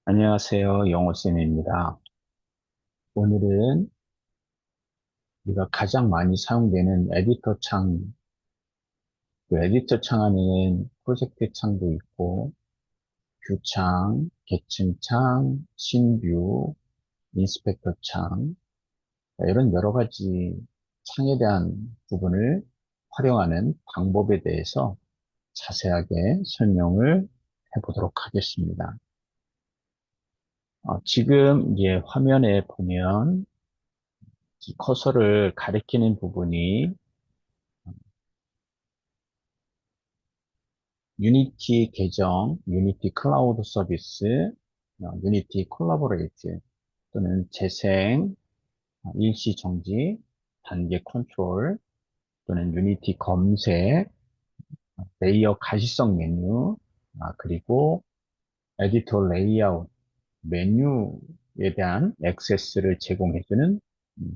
안녕하세요. 영어쌤입니다. 오늘은 우리가 가장 많이 사용되는 에디터 창, 그 에디터 창 안에는 프로젝트 창도 있고, 뷰창, 계층창, 신뷰, 인스펙터 창, 이런 여러 가지 창에 대한 부분을 활용하는 방법에 대해서 자세하게 설명을 해보도록 하겠습니다. 지금 이제 화면에 보면 이 커서를 가리키는 부분이 유니티 계정, 유니티 클라우드 서비스, 유니티 콜라보레이트 또는 재생, 일시 정지, 단계 컨트롤 또는 유니티 검색, 레이어 가시성 메뉴, 그리고 에디터 레이아웃 메뉴에 대한 액세스를 제공해주는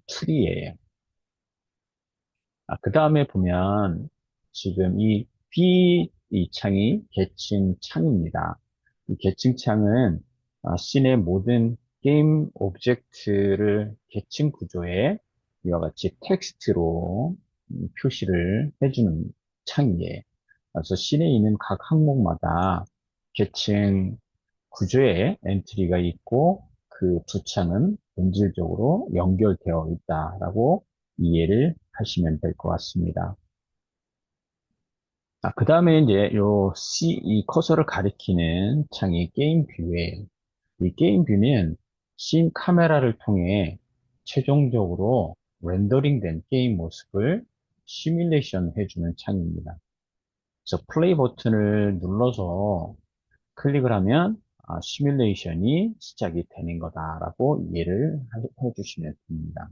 툴이에요. 그 다음에 보면 지금 이 창이 계층 창입니다. 이 계층 창은 씬의 모든 게임 오브젝트를 계층 구조에 이와 같이 텍스트로 표시를 해주는 창이에요. 그래서 씬에 있는 각 항목마다 계층 구조에 엔트리가 있고 그 두 창은 본질적으로 연결되어 있다라고 이해를 하시면 될 것 같습니다. 그 다음에 이제 이 커서를 가리키는 창이 게임 뷰예요. 이 게임 뷰는 씬 카메라를 통해 최종적으로 렌더링된 게임 모습을 시뮬레이션 해주는 창입니다. 그래서 플레이 버튼을 눌러서 클릭을 하면 시뮬레이션이 시작이 되는 거다라고 이해를 해주시면 됩니다.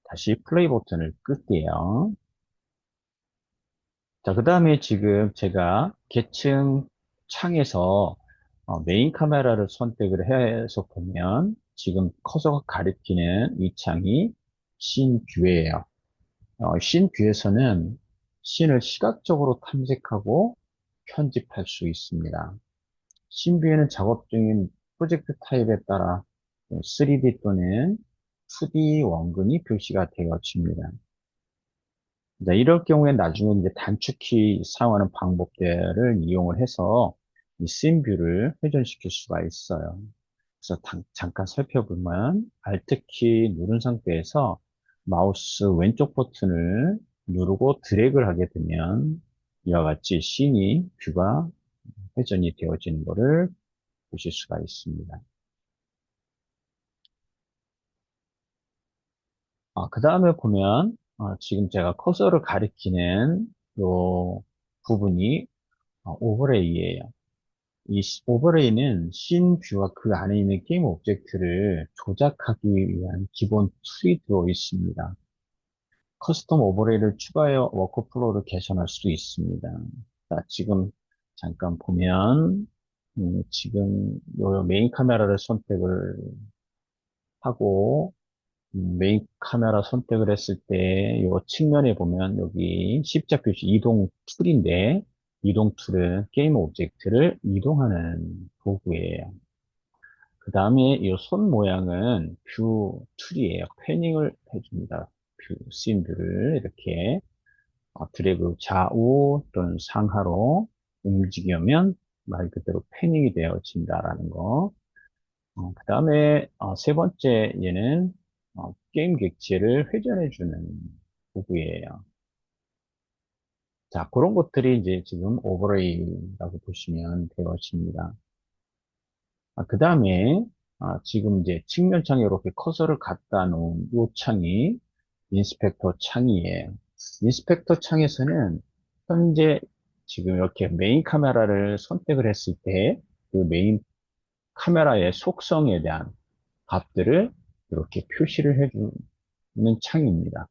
다시 플레이 버튼을 끌게요. 자, 그 다음에 지금 제가 계층 창에서 메인 카메라를 선택을 해서 보면 지금 커서가 가리키는 이 창이 씬 뷰예요. 씬 뷰에서는 씬을 시각적으로 탐색하고 편집할 수 있습니다. 씬 뷰에는 작업 중인 프로젝트 타입에 따라 3D 또는 2D 원근이 표시가 되어집니다. 네, 이럴 경우에 나중에 이제 단축키 사용하는 방법들을 이용을 해서 이 씬뷰를 회전시킬 수가 있어요. 그래서 잠깐 살펴보면 Alt키 누른 상태에서 마우스 왼쪽 버튼을 누르고 드래그를 하게 되면 이와 같이 씬이 뷰가 회전이 되어지는 것을 보실 수가 있습니다. 그 다음에 보면 지금 제가 커서를 가리키는 요 부분이 오버레이예요. 오버레이는 씬 뷰와 그 안에 있는 게임 오브젝트를 조작하기 위한 기본 툴이 들어 있습니다. 커스텀 오버레이를 추가하여 워크플로우를 개선할 수도 있습니다. 자, 지금 잠깐 보면 지금 요 메인 카메라를 선택을 하고 메인 카메라 선택을 했을 때, 이 측면에 보면 여기 십자 표시 이동 툴인데, 이동 툴은 게임 오브젝트를 이동하는 도구예요. 그 다음에 이 손 모양은 뷰 툴이에요. 패닝을 해줍니다. 씬 뷰를 이렇게 드래그 좌우 또는 상하로 움직이면 말 그대로 패닝이 되어진다라는 거. 그 다음에 세 번째 얘는 게임 객체를 회전해주는 도구예요. 자, 그런 것들이 이제 지금 오버레이라고 보시면 되어집니다. 그 다음에 지금 이제 측면창에 이렇게 커서를 갖다 놓은 이 창이 인스펙터 창이에요. 인스펙터 창에서는 현재 지금 이렇게 메인 카메라를 선택을 했을 때 그 메인 카메라의 속성에 대한 값들을 이렇게 표시를 해주는 창입니다.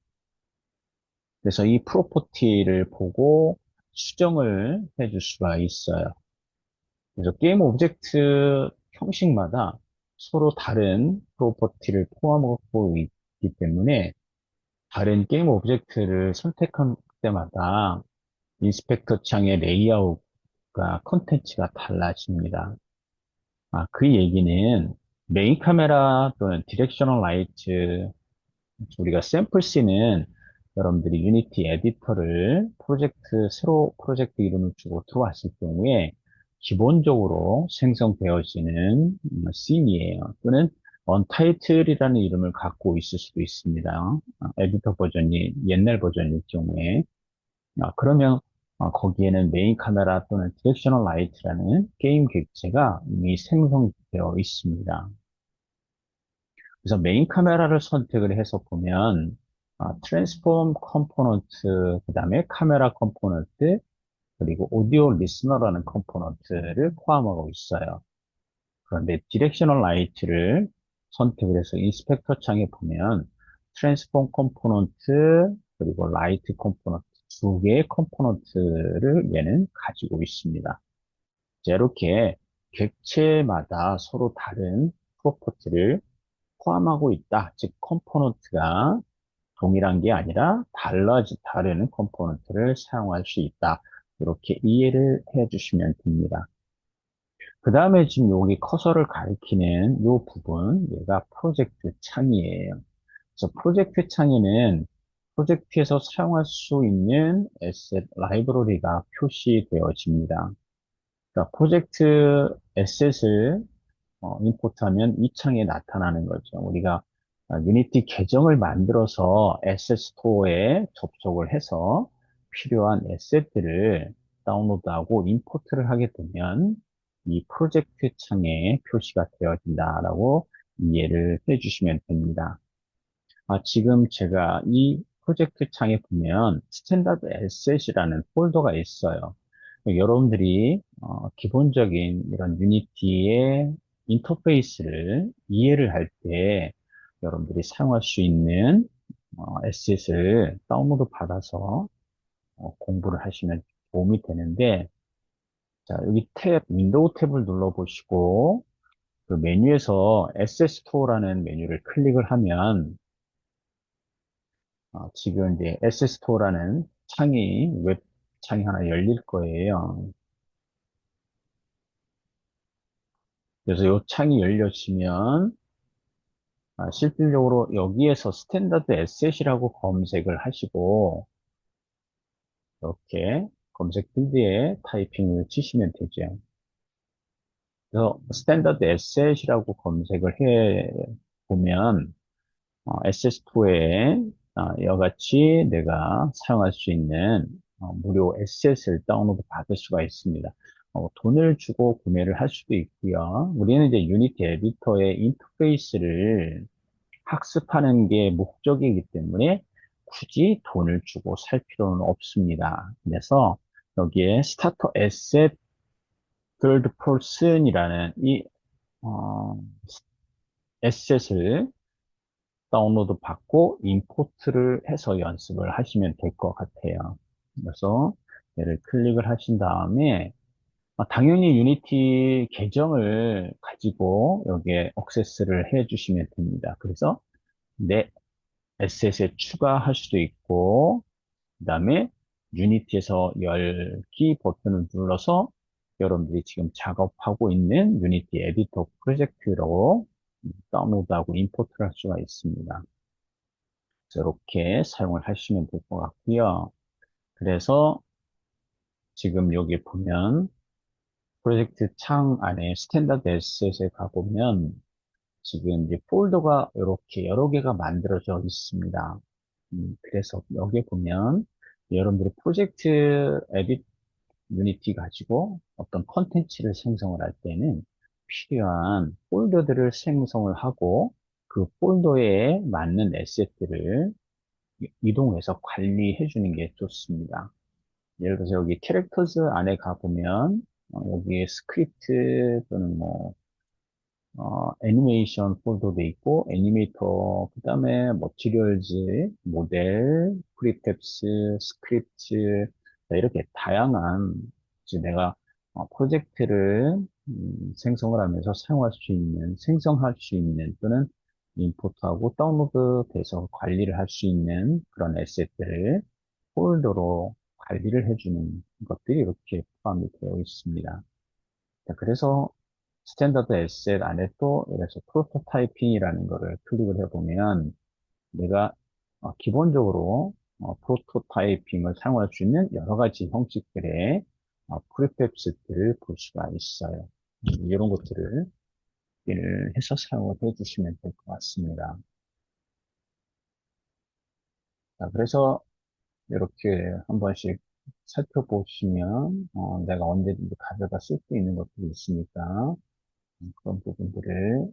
그래서 이 프로퍼티를 보고 수정을 해줄 수가 있어요. 그래서 게임 오브젝트 형식마다 서로 다른 프로퍼티를 포함하고 있기 때문에 다른 게임 오브젝트를 선택할 때마다 인스펙터 창의 레이아웃과 컨텐츠가 달라집니다. 그 얘기는 메인 카메라 또는 디렉셔널 라이트, 우리가 샘플 C는 여러분들이 유니티 에디터를 새로 프로젝트 이름을 주고 들어왔을 경우에 기본적으로 생성되어지는 씬이에요. 또는 언타이틀이라는 이름을 갖고 있을 수도 있습니다. 에디터 버전이 옛날 버전일 경우에. 그러면 거기에는 메인 카메라 또는 디렉셔널 라이트라는 게임 객체가 이미 생성되어 있습니다. 그래서 메인 카메라를 선택을 해서 보면 트랜스폼 컴포넌트, 그 다음에 카메라 컴포넌트, 그리고 오디오 리스너라는 컴포넌트를 포함하고 있어요. 그런데 디렉셔널 라이트를 선택을 해서 인스펙터 창에 보면 트랜스폼 컴포넌트 그리고 라이트 컴포넌트 두 개의 컴포넌트를 얘는 가지고 있습니다. 자, 이렇게 객체마다 서로 다른 프로퍼티를 포함하고 있다. 즉 컴포넌트가 동일한 게 아니라 다른 컴포넌트를 사용할 수 있다. 이렇게 이해를 해 주시면 됩니다. 그 다음에 지금 여기 커서를 가리키는 이 부분, 얘가 프로젝트 창이에요. 그래서 프로젝트 창에는 프로젝트에서 사용할 수 있는 에셋 라이브러리가 표시되어집니다. 그러니까 프로젝트 에셋을 임포트하면 이 창에 나타나는 거죠. 우리가 유니티 계정을 만들어서 에셋 스토어에 접속을 해서 필요한 에셋들을 다운로드하고 임포트를 하게 되면 이 프로젝트 창에 표시가 되어진다라고 이해를 해주시면 됩니다. 지금 제가 이 프로젝트 창에 보면 스탠다드 에셋이라는 폴더가 있어요. 여러분들이 기본적인 이런 유니티의 인터페이스를 이해를 할 때 여러분들이 사용할 수 있는 에셋을 다운로드 받아서 공부를 하시면 도움이 되는데, 자, 여기 윈도우 탭을 눌러보시고 그 메뉴에서 에셋 스토어라는 메뉴를 클릭을 하면 지금 이제 에셋 스토어라는 웹 창이 하나 열릴 거예요. 그래서 이 창이 열려지면 실질적으로 여기에서 스탠다드 에셋이라고 검색을 하시고 이렇게 검색 필드에 타이핑을 치시면 되죠. 그래서 스탠다드 에셋이라고 검색을 해 보면 SS2에 이와 같이 내가 사용할 수 있는 무료 에셋을 다운로드 받을 수가 있습니다. 돈을 주고 구매를 할 수도 있고요. 우리는 이제 유니티 에디터의 인터페이스를 학습하는 게 목적이기 때문에 굳이 돈을 주고 살 필요는 없습니다. 그래서 여기에 스타터 에셋 빌드 퍼슨이라는 이 어, 에셋을 다운로드 받고 임포트를 해서 연습을 하시면 될 것 같아요. 그래서 얘를 클릭을 하신 다음에 당연히 유니티 계정을 가지고 여기에 액세스를 해 주시면 됩니다. 그래서 내 에셋에 추가할 수도 있고 그 다음에 유니티에서 열기 버튼을 눌러서 여러분들이 지금 작업하고 있는 유니티 에디터 프로젝트로 다운로드하고 임포트를 할 수가 있습니다. 이렇게 사용을 하시면 될 것 같고요. 그래서 지금 여기 보면 프로젝트 창 안에 스탠다드 에셋에 가보면 지금 이제 폴더가 이렇게 여러 개가 만들어져 있습니다. 그래서 여기 보면 여러분들이 프로젝트 에딧 유니티 가지고 어떤 컨텐츠를 생성을 할 때는 필요한 폴더들을 생성을 하고 그 폴더에 맞는 에셋들을 이동해서 관리해 주는 게 좋습니다. 예를 들어서 여기 캐릭터즈 안에 가보면 여기에 스크립트 또는 애니메이션 폴더도 있고 애니메이터 그 다음에 머티리얼즈, 모델, 프리텝스, 스크립트 이렇게 다양한 이제 내가 프로젝트를 생성을 하면서 생성할 수 있는 또는 임포트하고 다운로드 돼서 관리를 할 수 있는 그런 에셋들을 폴더로 관리를 해주는 것들이 이렇게 포함이 되어 있습니다. 자, 그래서 스탠다드 에셋 안에 또 이래서 프로토타이핑이라는 거를 클릭을 해보면 내가 기본적으로 프로토타이핑을 사용할 수 있는 여러 가지 형식들의 프리팹스들을 볼 수가 있어요. 이런 것들을 해서 사용을 해주시면 될 것 같습니다. 자, 그래서 이렇게 한 번씩 살펴보시면 내가 언제든지 가져다 쓸 수 있는 것들이 있으니까 그런 부분들을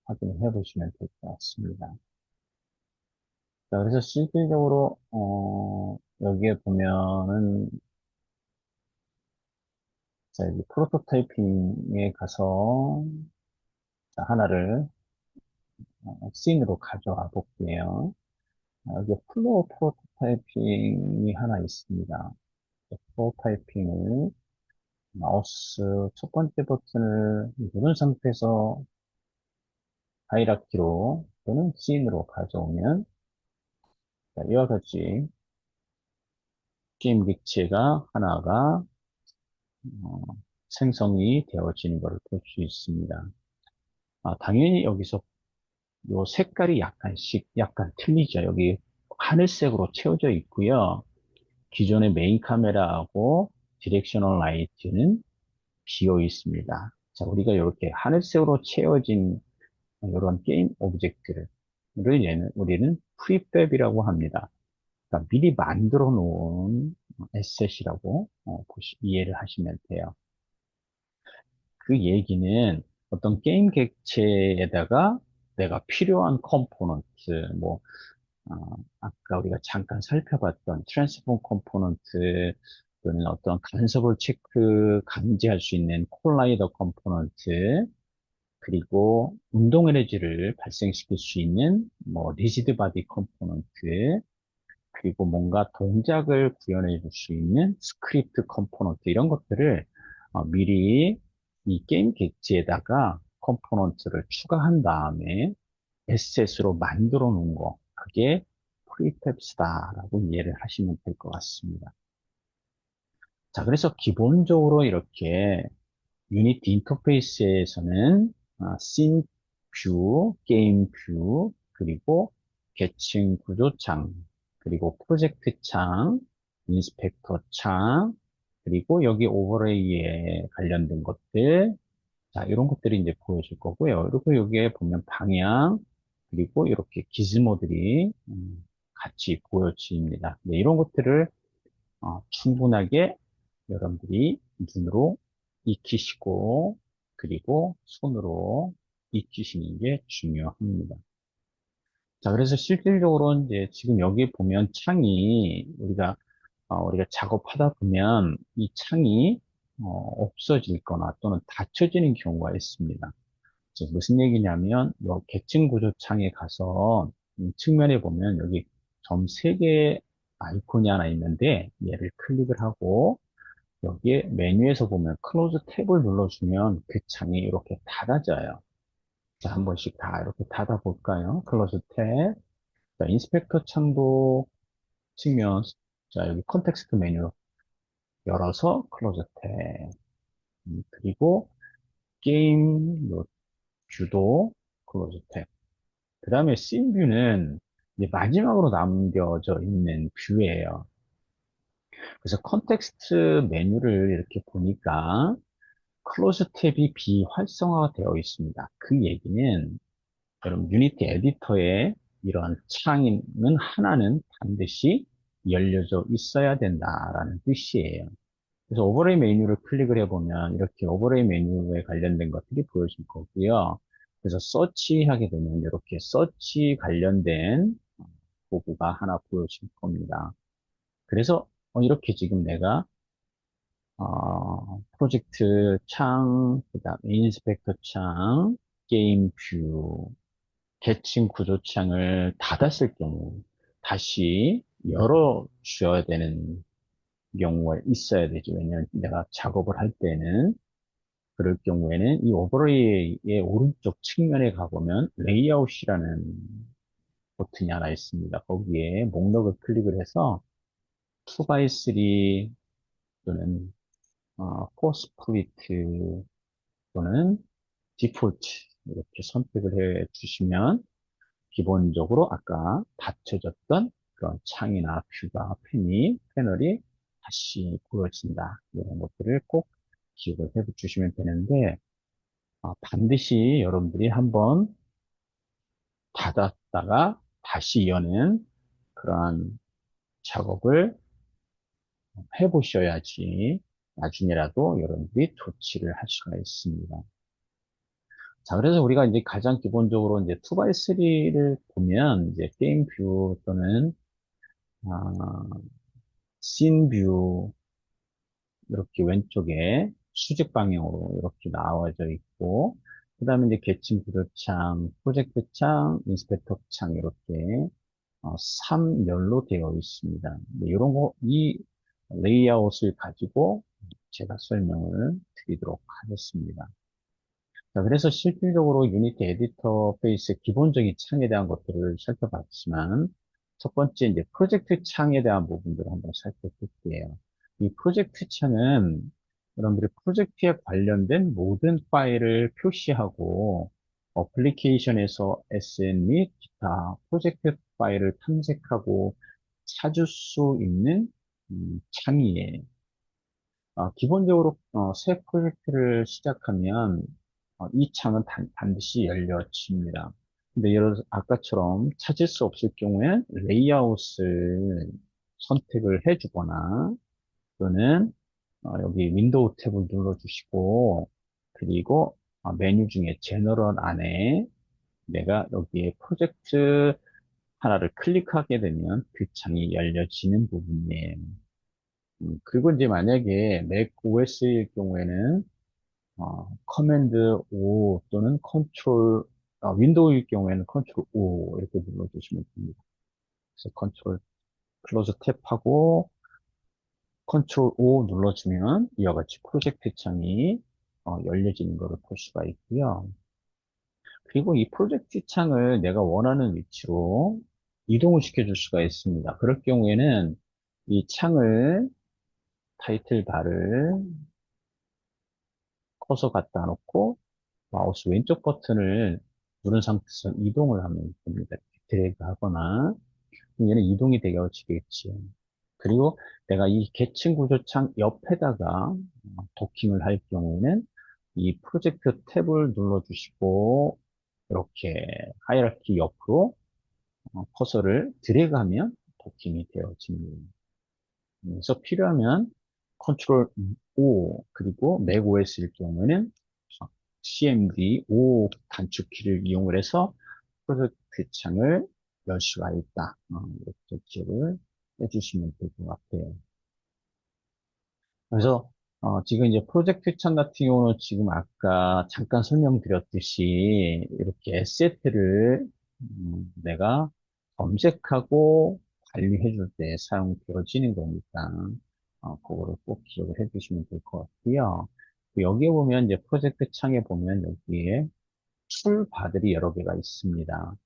확인을 해 보시면 될 것 같습니다. 자, 그래서 실질적으로 여기에 보면은 자, 여기 프로토타이핑에 가서 자, 하나를 씬으로 가져와 볼게요. 여기 플로어 프로토타이핑이 하나 있습니다. 프로토타이핑을 마우스 첫 번째 버튼을 누른 상태에서 하이라키로 또는 씬으로 가져오면 자, 이와 같이 게임 객체가 하나가 어, 생성이 되어지는 것을 볼 수 있습니다. 당연히 여기서 요 색깔이 약간 틀리죠. 여기 하늘색으로 채워져 있고요. 기존의 메인 카메라하고 디렉셔널 라이트는 비어 있습니다. 자, 우리가 이렇게 하늘색으로 채워진 이런 게임 오브젝트를 우리는 프리팹이라고 합니다. 그러니까 미리 만들어 놓은 에셋이라고 이해를 하시면 돼요. 그 얘기는 어떤 게임 객체에다가 내가 필요한 컴포넌트, 아까 우리가 잠깐 살펴봤던 트랜스폼 컴포넌트 또는 어떤 간섭을 감지할 수 있는 콜라이더 컴포넌트, 그리고 운동 에너지를 발생시킬 수 있는 리지드 바디 컴포넌트, 그리고 뭔가 동작을 구현해 줄 수 있는 스크립트 컴포넌트 이런 것들을 미리 이 게임 객지에다가 컴포넌트를 추가한 다음에 에셋으로 만들어 놓은 거 그게 프리팹스다라고 이해를 하시면 될 것 같습니다. 자, 그래서 기본적으로 이렇게 유니티 인터페이스에서는 씬 뷰, 게임 뷰, 그리고 계층 구조 창, 그리고 프로젝트 창, 인스펙터 창, 그리고 여기 오버레이에 관련된 것들, 자, 이런 것들이 이제 보여줄 거고요. 그리고 여기에 보면 방향, 그리고 이렇게 기즈모들이 같이 보여집니다. 네, 이런 것들을 충분하게 여러분들이 눈으로 익히시고 그리고 손으로 익히시는 게 중요합니다. 자, 그래서 실질적으로 이제 지금 여기 보면 창이 우리가 작업하다 보면 이 창이 없어질 거나 또는 닫혀지는 경우가 있습니다. 즉, 무슨 얘기냐면 이 계층 구조 창에 가서 측면에 보면 여기 점 3개 아이콘이 하나 있는데 얘를 클릭을 하고 여기에 메뉴에서 보면 클로즈 탭을 눌러주면 그 창이 이렇게 닫아져요. 자, 한 번씩 다 이렇게 닫아 볼까요? 클로즈 탭. 자, 인스펙터 창도 측면. 자, 여기 컨텍스트 메뉴 열어서 클로즈 탭. 그리고 게임 요 뷰도 클로즈 탭. 그 다음에 씬 뷰는 이제 마지막으로 남겨져 있는 뷰예요. 그래서 컨텍스트 메뉴를 이렇게 보니까 클로즈 탭이 비활성화가 되어 있습니다. 그 얘기는 여러분 유니티 에디터에 이러한 창은 하나는 반드시 열려져 있어야 된다라는 뜻이에요. 그래서 오버레이 메뉴를 클릭을 해보면 이렇게 오버레이 메뉴에 관련된 것들이 보여질 거고요. 그래서 서치하게 되면 이렇게 서치 관련된 도구가 하나 보여질 겁니다. 그래서 이렇게 지금 내가 프로젝트 창, 그다음 인스펙터 창, 게임 뷰, 계층 구조 창을 닫았을 경우 다시 열어 줘야 되는 경우가 있어야 되죠. 왜냐하면 내가 작업을 할 때는 그럴 경우에는 이 오버레이의 오른쪽 측면에 가보면 레이아웃이라는 버튼이 하나 있습니다. 거기에 목록을 클릭을 해서 2x3 또는 포 스플리트 또는 디폴트 이렇게 선택을 해 주시면 기본적으로 아까 닫혀졌던 그런 창이나 뷰가 패널이 다시 보여진다. 이런 것들을 꼭 기억을 해 주시면 되는데 반드시 여러분들이 한번 닫았다가 다시 여는 그러한 작업을 해 보셔야지 나중에라도 여러분들이 조치를 할 수가 있습니다. 자, 그래서 우리가 이제 가장 기본적으로 이제 2x3를 보면 이제 게임 뷰 또는 씬 뷰 이렇게 왼쪽에 수직 방향으로 이렇게 나와져 있고, 그 다음에 이제 계층 구조창, 프로젝트 창, 인스펙터 창 이렇게 3열로 되어 있습니다. 이런 이 레이아웃을 가지고 제가 설명을 드리도록 하겠습니다. 자, 그래서 실질적으로 유니티 에디터 페이스의 기본적인 창에 대한 것들을 살펴봤지만, 첫 번째 이제 프로젝트 창에 대한 부분들을 한번 살펴볼게요. 이 프로젝트 창은 여러분들이 프로젝트에 관련된 모든 파일을 표시하고, 어플리케이션에서 SN 및 기타 프로젝트 파일을 탐색하고 찾을 수 있는 창이에요. 기본적으로 새 프로젝트를 시작하면 이 창은 반드시 열려집니다. 근데 아까처럼 찾을 수 없을 경우엔 레이아웃을 선택을 해주거나 또는 여기 윈도우 탭을 눌러주시고 그리고 메뉴 중에 제너럴 안에 내가 여기에 프로젝트 하나를 클릭하게 되면 그 창이 열려지는 부분이에요. 그리고 이제 만약에 맥 OS일 경우에는 커맨드 O 또는 윈도우일 경우에는 컨트롤 O 이렇게 눌러주시면 됩니다. 그래서 컨트롤 클로즈 탭하고 컨트롤 O 눌러주면 이와 같이 프로젝트 창이 열려지는 것을 볼 수가 있고요. 그리고 이 프로젝트 창을 내가 원하는 위치로 이동을 시켜줄 수가 있습니다. 그럴 경우에는 이 창을 타이틀 바를 커서 갖다 놓고 마우스 왼쪽 버튼을 누른 상태에서 이동을 하면 됩니다. 드래그 하거나 얘는 이동이 되어지겠지. 그리고 내가 이 계층 구조창 옆에다가 도킹을 할 경우에는 이 프로젝트 탭을 눌러주시고 이렇게 하이라키 옆으로 커서를 드래그하면 도킹이 되어집니다. 그래서 필요하면 컨트롤 O 그리고 맥OS일 경우에는 CMD O 단축키를 이용을 해서 프로젝트 창을 열 수가 있다. 이렇게 기억을 해주시면 될 것 같아요. 그래서 지금 이제 프로젝트 창 같은 경우는 지금 아까 잠깐 설명드렸듯이 이렇게 에세트를 내가 검색하고 관리해 줄 때 사용되어지는 거니까 그거를 꼭 기억을 해 주시면 될 것 같고요. 여기에 보면 이제 프로젝트 창에 보면 여기에 툴바들이 여러 개가 있습니다.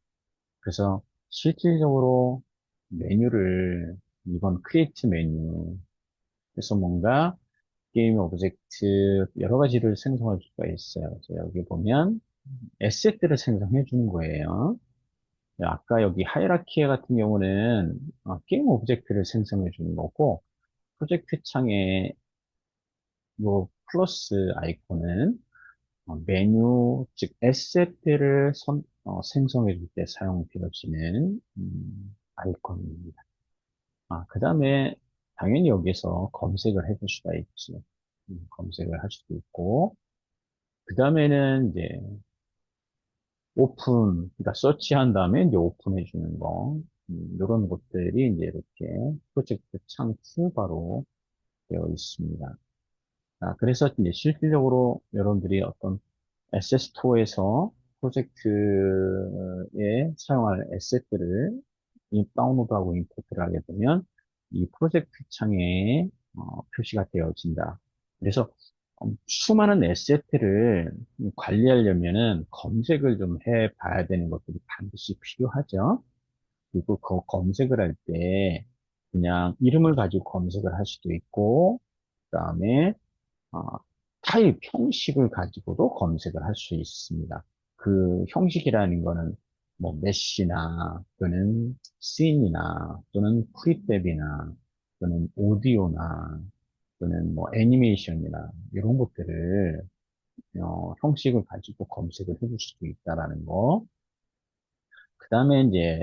그래서 실질적으로 메뉴를 이번 크리에이트 메뉴 그래서 뭔가 게임 오브젝트 여러 가지를 생성할 수가 있어요. 그래서 여기 보면 에셋들을 생성해 주는 거예요. 아까 여기 하이라키 같은 경우는 게임 오브젝트를 생성해 주는 거고 프로젝트 창에 요 플러스 아이콘은 메뉴, 즉 에셋들을 생성해 줄 때 사용되어지는 아이콘입니다. 그 다음에 당연히 여기서 검색을 해줄 수가 있지. 검색을 할 수도 있고 그 다음에는 이제 오픈, 그러니까 서치한 다음에 이제 오픈해 주는 거 이런 것들이 이제 이렇게 프로젝트 창 툴바로 되어 있습니다. 그래서 이제 실질적으로 여러분들이 어떤 에셋 스토어에서 프로젝트에 사용할 에셋들을 다운로드하고 임포트를 하게 되면 이 프로젝트 창에 표시가 되어진다. 그래서 수많은 에셋들을 관리하려면은 검색을 좀 해봐야 되는 것들이 반드시 필요하죠. 그리고 그 검색을 할 때 그냥 이름을 가지고 검색을 할 수도 있고, 그 다음에 타입, 형식을 가지고도 검색을 할 수 있습니다. 그 형식이라는 거는 뭐 메시나 또는 씬이나 또는 프리텝이나 또는 오디오나 또는 뭐 애니메이션이나 이런 것들을 형식을 가지고 검색을 해줄 수도 있다라는 거. 그 다음에 이제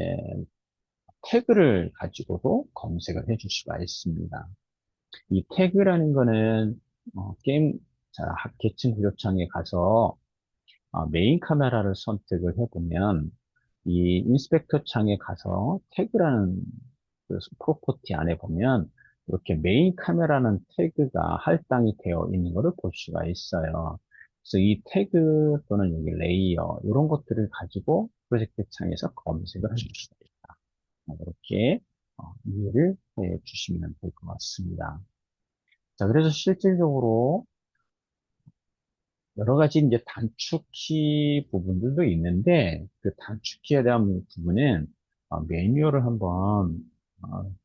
태그를 가지고도 검색을 해줄 수가 있습니다. 이 태그라는 거는 게임 자, 계층 구조창에 가서 메인 카메라를 선택을 해보면 이 인스펙터 창에 가서 태그라는 그 프로퍼티 안에 보면 이렇게 메인 카메라는 태그가 할당이 되어 있는 것을 볼 수가 있어요. 그래서 이 태그 또는 여기 레이어 이런 것들을 가지고 프로젝트 창에서 검색을 하실 수가 있다. 이렇게 이해를 해 주시면 될 것 같습니다. 자, 그래서 실질적으로 여러 가지 이제 단축키 부분들도 있는데 그 단축키에 대한 부분은 매뉴얼을 한번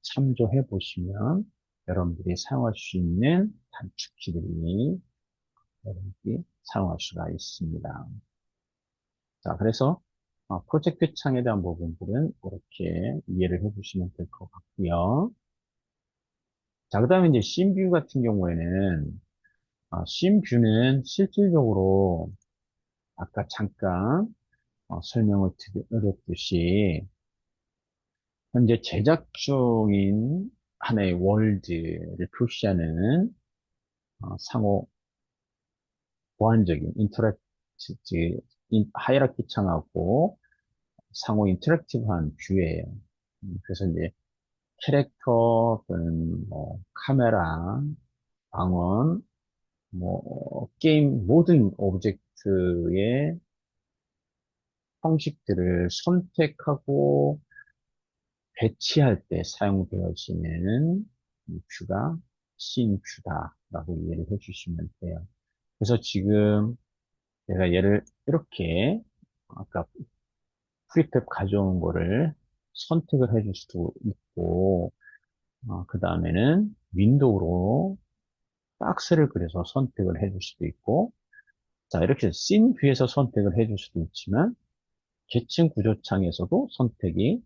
참조해 보시면 여러분들이 사용할 수 있는 단축키들이 여러분들이 사용할 수가 있습니다. 자, 그래서 프로젝트 창에 대한 부분들은 이렇게 이해를 해 보시면 될 것 같고요. 자, 그 다음에 이제 씬뷰 같은 경우에는 씬뷰는 실질적으로 아까 잠깐 설명을 드렸듯이 현재 제작 중인 하나의 월드를 표시하는 상호 보완적인 하이라키 창하고 상호 인터랙티브한 뷰예요. 그래서 이제 캐릭터 또는 뭐 카메라, 방언, 뭐 게임 모든 오브젝트의 형식들을 선택하고 배치할 때 사용되어지는 이 뷰가 씬 뷰다라고 이해를 해주시면 돼요. 그래서 지금 내가 얘를 이렇게 아까 프리탭 가져온 거를 선택을 해줄 수도 있고 그 다음에는 윈도우로 박스를 그려서 선택을 해줄 수도 있고 자 이렇게 씬 뷰에서 선택을 해줄 수도 있지만 계층 구조창에서도 선택이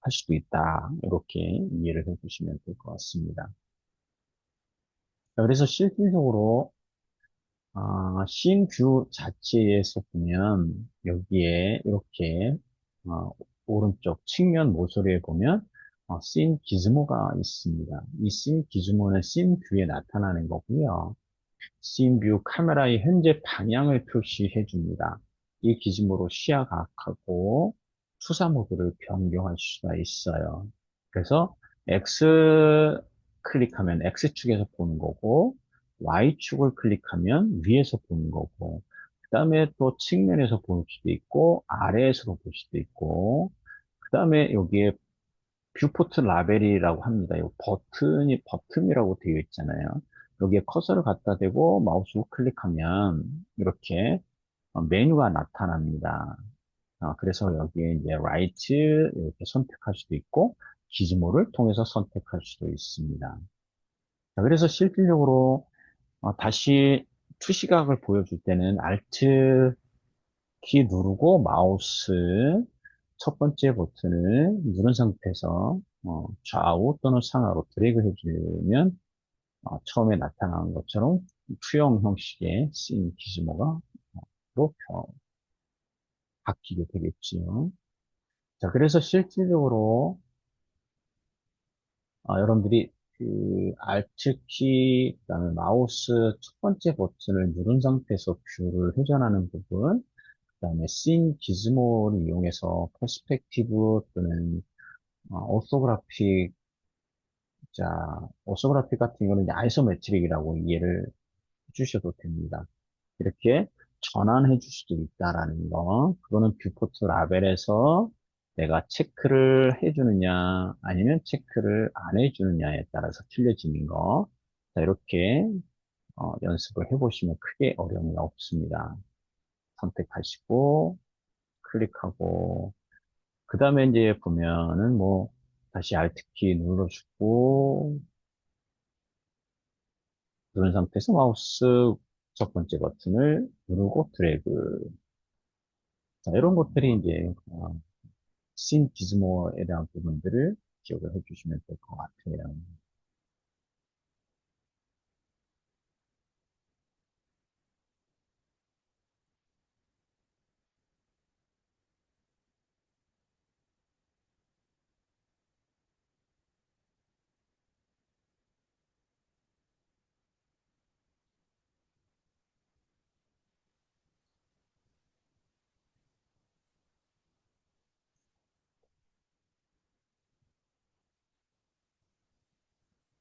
할 수도 있다. 이렇게 이해를 해주시면 될 것 같습니다. 자, 그래서 실질적으로 씬뷰 자체에서 보면 여기에 이렇게 어, 오른쪽 측면 모서리에 보면 씬 기즈모가 있습니다. 이 씬 기즈모는 씬뷰에 나타나는 거고요. 씬뷰 카메라의 현재 방향을 표시해 줍니다. 이 기준으로 시야각하고 투사 모드를 변경할 수가 있어요. 그래서 X 클릭하면 X축에서 보는 거고 Y축을 클릭하면 위에서 보는 거고 그 다음에 또 측면에서 볼 수도 있고 아래에서도 볼 수도 있고 그 다음에 여기에 뷰포트 라벨이라고 합니다. 이 버튼이라고 되어 있잖아요. 여기에 커서를 갖다 대고 마우스 우클릭하면 이렇게 메뉴가 나타납니다. 그래서 여기에 이제 라이트 이렇게 선택할 수도 있고 기즈모를 통해서 선택할 수도 있습니다. 자, 그래서 실질적으로 다시 투시각을 보여줄 때는 Alt 키 누르고 마우스 첫 번째 버튼을 누른 상태에서 좌우 또는 상하로 드래그 해주면 처음에 나타난 것처럼 투영 형식의 씬 기즈모가 로 바뀌게 되겠지요. 자, 그래서 실질적으로 여러분들이 그 Alt 키, 그다음에 마우스 첫 번째 버튼을 누른 상태에서 뷰를 회전하는 부분, 그다음에 씬 기즈모를 이용해서 퍼스펙티브 또는 오소그래픽, 자, 오소그래픽 같은 경우는 이제 아이소메트릭이라고 이해를 해주셔도 됩니다. 이렇게 전환해 줄 수도 있다라는 거. 그거는 뷰포트 라벨에서 내가 체크를 해주느냐, 아니면 체크를 안 해주느냐에 따라서 틀려지는 거. 자, 이렇게 연습을 해보시면 크게 어려움이 없습니다. 선택하시고, 클릭하고, 그 다음에 이제 보면은 뭐, 다시 Alt키 눌러주고, 누른 상태에서 마우스 첫 번째 버튼을 누르고 드래그. 자, 이런 것들이 이제 씬 기즈모에 대한 부분들을 기억을 해주시면 될 것 같아요.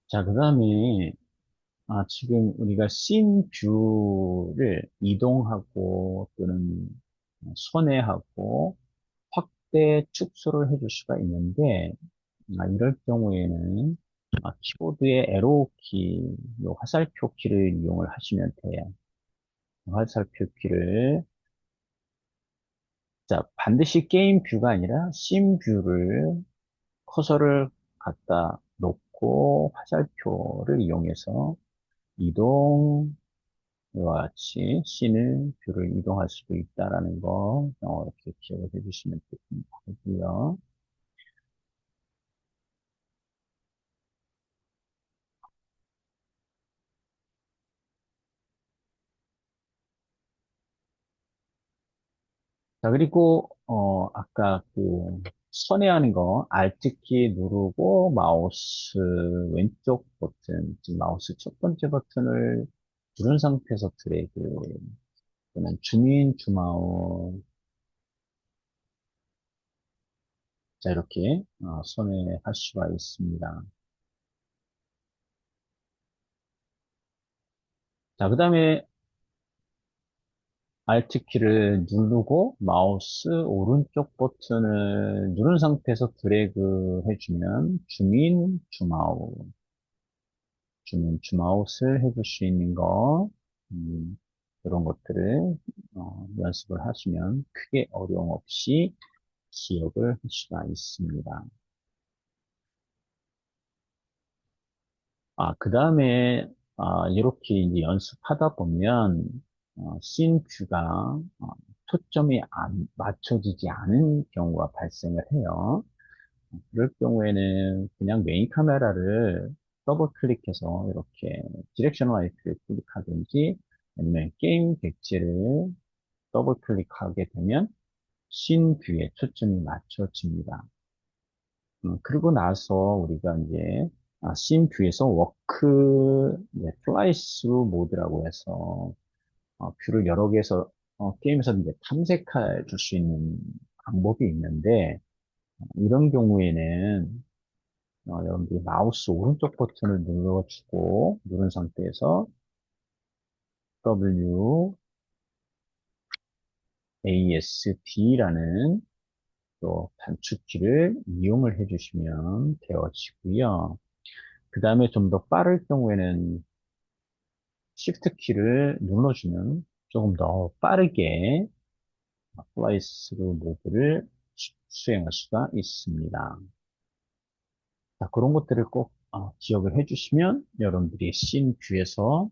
자, 그 다음에 지금 우리가 씬 뷰를 이동하고 또는 손해하고 확대 축소를 해줄 수가 있는데 이럴 경우에는 키보드의 에로 키, 요 화살표 키를 이용을 하시면 돼요. 화살표 키를 자 반드시 게임 뷰가 아니라 씬 뷰를 커서를 갖다 놓고 화살표를 이용해서 이동 이와 같이 씬을 뷰를 이동할 수도 있다라는 거 이렇게 기억을 해주시면 되고요. 자, 그리고, 아까 선회하는 거, Alt키 누르고, 마우스 왼쪽 버튼, 지금 마우스 첫 번째 버튼을 누른 상태에서 드래그, 또는 줌인, 줌아웃, 자, 이렇게, 선회할 수가 있습니다. 자, 그 다음에 Alt키를 누르고, 마우스 오른쪽 버튼을 누른 상태에서 드래그 해주면, 줌인, 줌아웃, 줌아웃을 해줄 수 있는 거, 음, 이런 것들을 연습을 하시면 크게 어려움 없이 기억을 할 수가 있습니다. 그 다음에 이렇게 이제 연습하다 보면 씬 뷰가 초점이 안 맞춰지지 않은 경우가 발생을 해요. 그럴 경우에는 그냥 메인 카메라를 더블 클릭해서 이렇게 디렉션 라이트를 클릭하든지 아니면 게임 백지를 더블 클릭하게 되면 씬 뷰에 초점이 맞춰집니다. 그리고 나서 우리가 이제 씬 뷰에서 워크 플라이 스루 모드라고 해서 뷰를 여러 개에서 게임에서 이제 탐색해 줄 수 있는 방법이 있는데 이런 경우에는 여러분들이 마우스 오른쪽 버튼을 눌러주고 누른 상태에서 WASD라는 또 단축키를 이용을 해주시면 되어지고요. 그 다음에 좀 더 빠를 경우에는 Shift 키를 눌러주면 조금 더 빠르게 플라이 스루 모드를 수행할 수가 있습니다. 자, 그런 것들을 꼭 기억을 해주시면 여러분들이 씬 뷰에서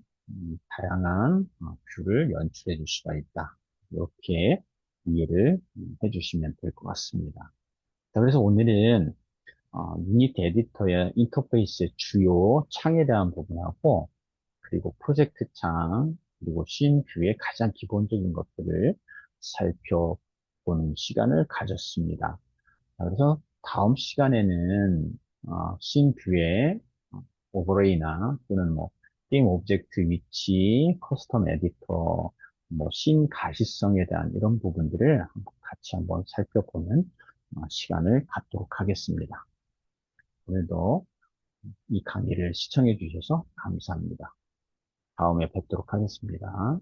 다양한 뷰를 연출해 줄 수가 있다. 이렇게 이해를 해주시면 될 것 같습니다. 자, 그래서 오늘은 유니티 에디터의 인터페이스의 주요 창에 대한 부분하고 그리고 프로젝트 창 그리고 씬 뷰의 가장 기본적인 것들을 살펴보는 시간을 가졌습니다. 자, 그래서 다음 시간에는 씬 뷰의 오버레이나 또는 뭐 게임 오브젝트 위치, 커스텀 에디터, 뭐 씬 가시성에 대한 이런 부분들을 같이 한번 살펴보는 시간을 갖도록 하겠습니다. 오늘도 이 강의를 시청해 주셔서 감사합니다. 다음에 뵙도록 하겠습니다.